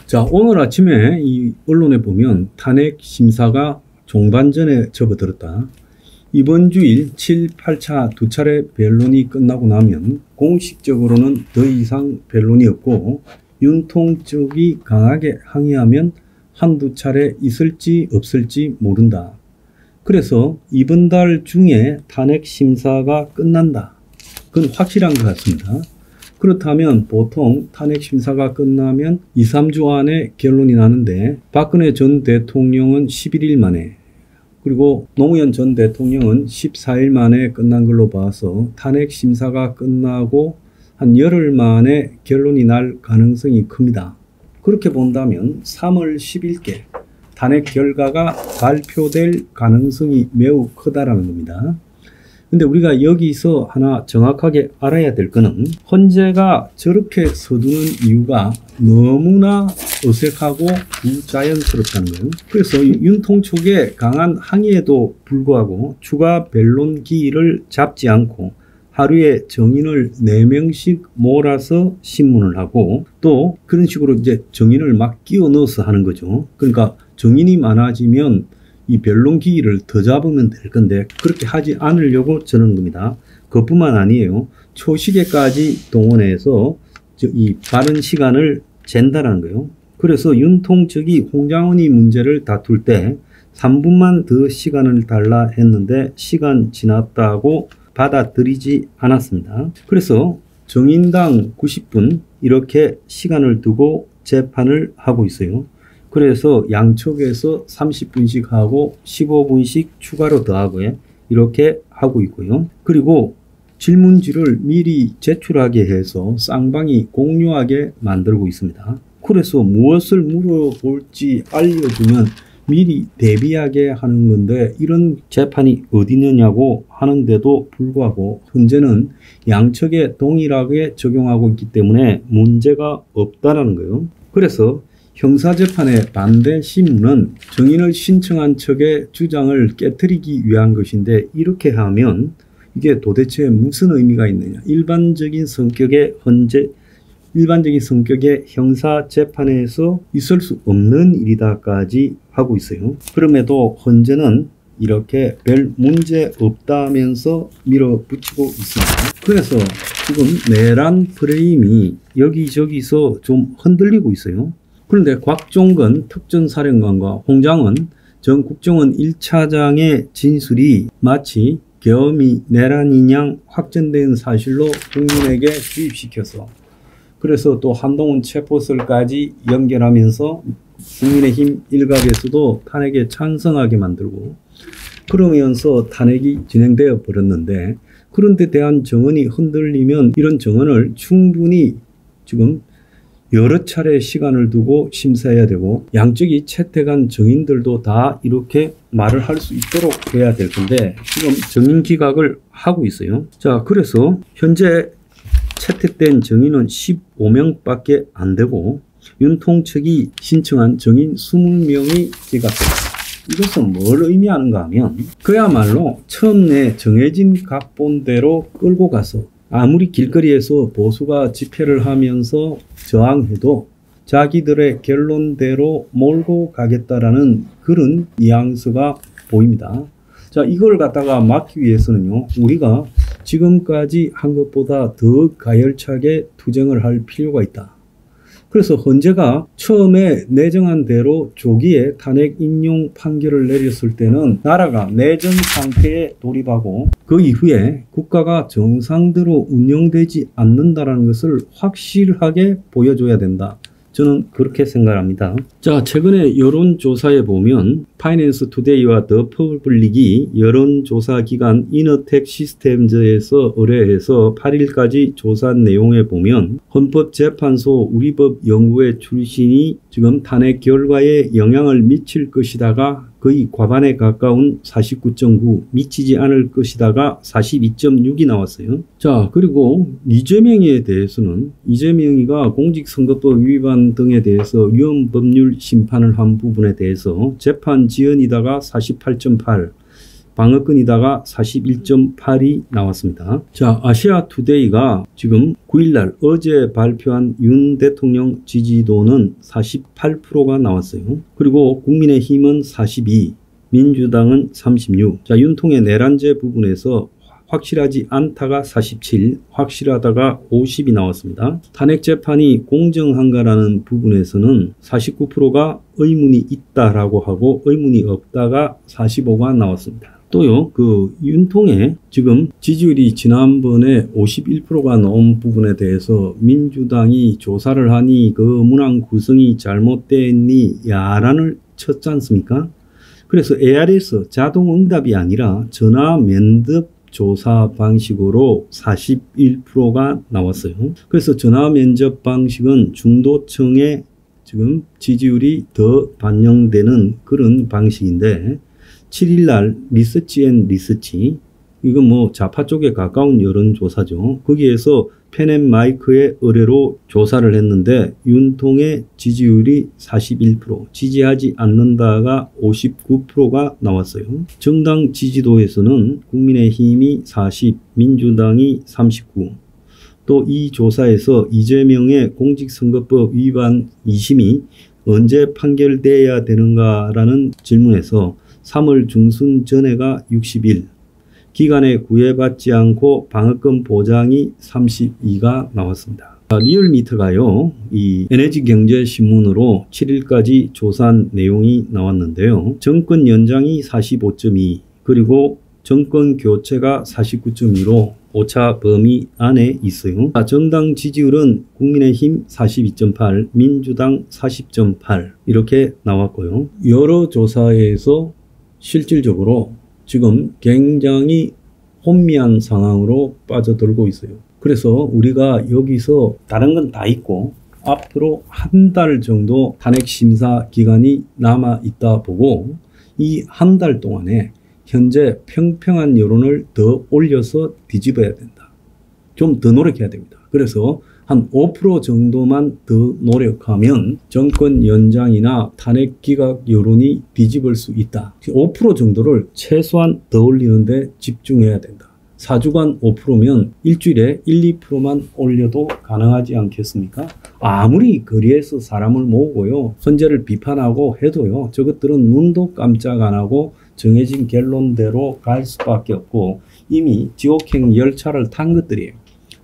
자, 오늘 아침에 이 언론에 보면 탄핵 심사가 종반전에 접어들었다. 이번 주일 7, 8차 두 차례 변론이 끝나고 나면 공식적으로는 더 이상 변론이 없고 윤통 쪽이 강하게 항의하면 한두 차례 있을지 없을지 모른다. 그래서 이번 달 중에 탄핵 심사가 끝난다. 그건 확실한 것 같습니다. 그렇다면 보통 탄핵 심사가 끝나면 2, 3주 안에 결론이 나는데 박근혜 전 대통령은 11일 만에 그리고 노무현 전 대통령은 14일 만에 끝난 걸로 봐서 탄핵 심사가 끝나고 한 열흘 만에 결론이 날 가능성이 큽니다. 그렇게 본다면 3월 10일께 탄핵 결과가 발표될 가능성이 매우 크다라는 겁니다. 근데 우리가 여기서 하나 정확하게 알아야 될 거는 헌재가 저렇게 서두는 이유가 너무나 어색하고 부자연스럽다는 거예요. 그래서 윤통 쪽의 강한 항의에도 불구하고 추가 변론 기일을 잡지 않고 하루에 정인을 4명씩 몰아서 신문을 하고 또 그런 식으로 이제 정인을 막 끼워 넣어서 하는 거죠. 그러니까 정인이 많아지면 이 변론 기일을 더 잡으면 될 건데 그렇게 하지 않으려고 저는 겁니다. 그것뿐만 아니에요. 초시계까지 동원해서 이 빠른 시간을 잰다는 거예요. 그래서 윤통 측이 홍장은이 문제를 다툴 때 3분만 더 시간을 달라 했는데 시간 지났다고 받아들이지 않았습니다. 그래서 정인당 90분 이렇게 시간을 두고 재판을 하고 있어요. 그래서 양쪽에서 30분씩 하고 15분씩 추가로 더하고요. 이렇게 하고 있고요. 그리고 질문지를 미리 제출하게 해서 쌍방이 공유하게 만들고 있습니다. 그래서 무엇을 물어볼지 알려주면 미리 대비하게 하는 건데 이런 재판이 어디 있느냐고 하는데도 불구하고 현재는 양측에 동일하게 적용하고 있기 때문에 문제가 없다는 거예요. 그래서 형사재판의 반대 신문은 정인을 신청한 측의 주장을 깨트리기 위한 것인데 이렇게 하면 이게 도대체 무슨 의미가 있느냐. 일반적인 성격의 형사재판에서 있을 수 없는 일이다까지 하고 있어요. 그럼에도 헌재는 이렇게 별 문제 없다면서 밀어붙이고 있습니다. 그래서 지금 내란 프레임이 여기저기서 좀 흔들리고 있어요. 그런데 곽종건 특전사령관과 홍장은 전 국정원 1차장의 진술이 마치 계엄이 내란인 양 확정된 사실로 국민에게 주입시켜서 그래서 또 한동훈 체포설까지 연결하면서 국민의힘 일각에서도 탄핵에 찬성하게 만들고 그러면서 탄핵이 진행되어 버렸는데 그런 데 대한 정언이 흔들리면 이런 정언을 충분히 지금 여러 차례 시간을 두고 심사해야 되고 양쪽이 채택한 정인들도 다 이렇게 말을 할 수 있도록 해야 될 건데 지금 정인 기각을 하고 있어요. 자, 그래서 현재 채택된 정인은 15명밖에 안 되고 윤통 측이 신청한 정인 20명이 기각됐습니다. 이것은 뭘 의미하는가 하면 그야말로 처음에 정해진 각본대로 끌고 가서 아무리 길거리에서 보수가 집회를 하면서 저항해도 자기들의 결론대로 몰고 가겠다라는 그런 뉘앙스가 보입니다. 자, 이걸 갖다가 막기 위해서는요, 우리가 지금까지 한 것보다 더 가열차게 투쟁을 할 필요가 있다. 그래서 헌재가 처음에 내정한 대로 조기에 탄핵 인용 판결을 내렸을 때는 나라가 내전 상태에 돌입하고 그 이후에 국가가 정상대로 운영되지 않는다는 것을 확실하게 보여줘야 된다. 저는 그렇게 생각합니다. 자, 최근에 여론조사에 보면 파이낸스 투데이와 더 퍼블릭이 여론조사 기관 이너텍 시스템즈에서 의뢰해서 8일까지 조사한 내용에 보면 헌법재판소 우리법 연구회 출신이 지금 탄핵 결과에 영향을 미칠 것이다가 거의 과반에 가까운 49.9, 미치지 않을 것이다가 42.6이 나왔어요. 자, 그리고 이재명에 대해서는 이재명이가 공직선거법 위반 등에 대해서 위헌법률 심판을 한 부분에 대해서 재판 지연이다가 48.8, 방어권이다가 41.8이 나왔습니다. 자, 아시아투데이가 지금 9일날 어제 발표한 윤 대통령 지지도는 48%가 나왔어요. 그리고 국민의힘은 42, 민주당은 36. 자, 윤통의 내란제 부분에서 확실하지 않다가 47, 확실하다가 50이 나왔습니다. 탄핵 재판이 공정한가라는 부분에서는 49%가 의문이 있다라고 하고 의문이 없다가 45가 나왔습니다. 또요, 윤통의 지금 지지율이 지난번에 51%가 넘은 부분에 대해서 민주당이 조사를 하니 그 문항 구성이 잘못됐니 야란을 쳤지 않습니까? 그래서 ARS 자동 응답이 아니라 전화 면접 조사 방식으로 41%가 나왔어요. 그래서 전화 면접 방식은 중도층의 지금 지지율이 더 반영되는 그런 방식인데 7일날 리서치 이건 뭐 좌파 쪽에 가까운 여론조사죠. 거기에서 펜앤마이크의 의뢰로 조사를 했는데 윤통의 지지율이 41%, 지지하지 않는다가 59%가 나왔어요. 정당 지지도에서는 국민의힘이 40, 민주당이 39. 또 이 조사에서 이재명의 공직선거법 위반 2심이 언제 판결돼야 되는가라는 질문에서 3월 중순 전에가 61, 기간에 구애받지 않고 방어권 보장이 32가 나왔습니다. 리얼미터가요, 이 에너지경제신문으로 7일까지 조사한 내용이 나왔는데요. 정권 연장이 45.2, 그리고 정권 교체가 49.2로 오차 범위 안에 있어요. 정당 지지율은 국민의힘 42.8, 민주당 40.8 이렇게 나왔고요. 여러 조사에서 실질적으로 지금 굉장히 혼미한 상황으로 빠져들고 있어요. 그래서 우리가 여기서 다른 건 다 있고 앞으로 한 달 정도 탄핵 심사 기간이 남아 있다 보고 이 한 달 동안에 현재 평평한 여론을 더 올려서 뒤집어야 된다. 좀 더 노력해야 됩니다. 그래서 한 5% 정도만 더 노력하면 정권 연장이나 탄핵 기각 여론이 뒤집을 수 있다. 5% 정도를 최소한 더 올리는데 집중해야 된다. 4주간 5%면 일주일에 1, 2%만 올려도 가능하지 않겠습니까? 아무리 거리에서 사람을 모으고요, 헌재를 비판하고 해도요, 저것들은 눈도 깜짝 안 하고 정해진 결론대로 갈 수밖에 없고 이미 지옥행 열차를 탄 것들이에요.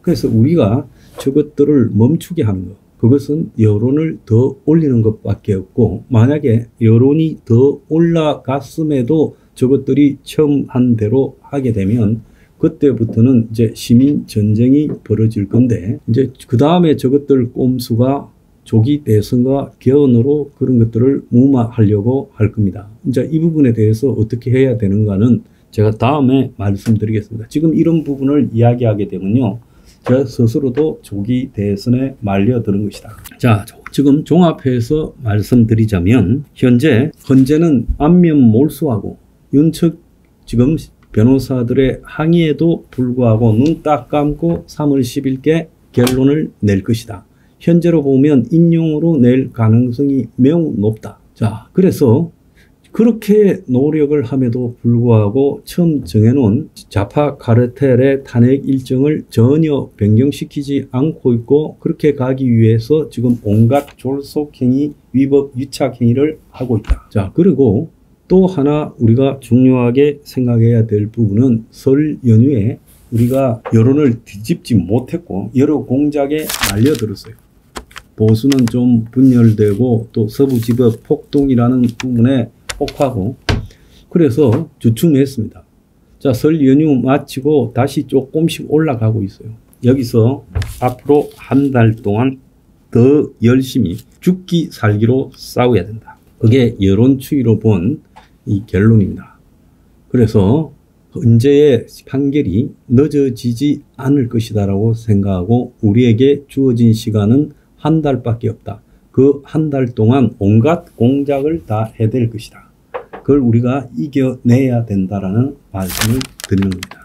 그래서 우리가 저것들을 멈추게 하는 것, 그것은 여론을 더 올리는 것밖에 없고, 만약에 여론이 더 올라갔음에도 저것들이 처음 한 대로 하게 되면 그때부터는 이제 시민 전쟁이 벌어질 건데, 이제 그 다음에 저것들 꼼수가 조기 대선과 개헌으로 그런 것들을 무마하려고 할 겁니다. 이제 이 부분에 대해서 어떻게 해야 되는가는 제가 다음에 말씀드리겠습니다. 지금 이런 부분을 이야기하게 되면요, 저 스스로도 조기 대선에 말려드는 것이다. 자, 지금 종합해서 말씀드리자면 현재는 안면 몰수하고 윤측 지금 변호사들의 항의에도 불구하고 눈 딱 감고 3월 10일께 결론을 낼 것이다. 현재로 보면 인용으로 낼 가능성이 매우 높다. 자, 그래서 그렇게 노력을 함에도 불구하고 처음 정해놓은 좌파 카르텔의 탄핵 일정을 전혀 변경시키지 않고 있고, 그렇게 가기 위해서 지금 온갖 졸속행위, 위법, 유착행위를 하고 있다. 자, 그리고 또 하나 우리가 중요하게 생각해야 될 부분은 설 연휴에 우리가 여론을 뒤집지 못했고 여러 공작에 말려들었어요. 보수는 좀 분열되고 또 서부지법 폭동이라는 부분에 혹하고, 그래서 주춤했습니다. 자, 설 연휴 마치고 다시 조금씩 올라가고 있어요. 여기서 앞으로 한 달 동안 더 열심히 죽기 살기로 싸워야 된다. 그게 여론 추이로 본 이 결론입니다. 그래서 헌재의 판결이 늦어지지 않을 것이다라고 생각하고 우리에게 주어진 시간은 한 달밖에 없다. 그 한 달 동안 온갖 공작을 다 해댈 것이다. 그걸 우리가 이겨내야 된다라는 말씀을 드리는 겁니다.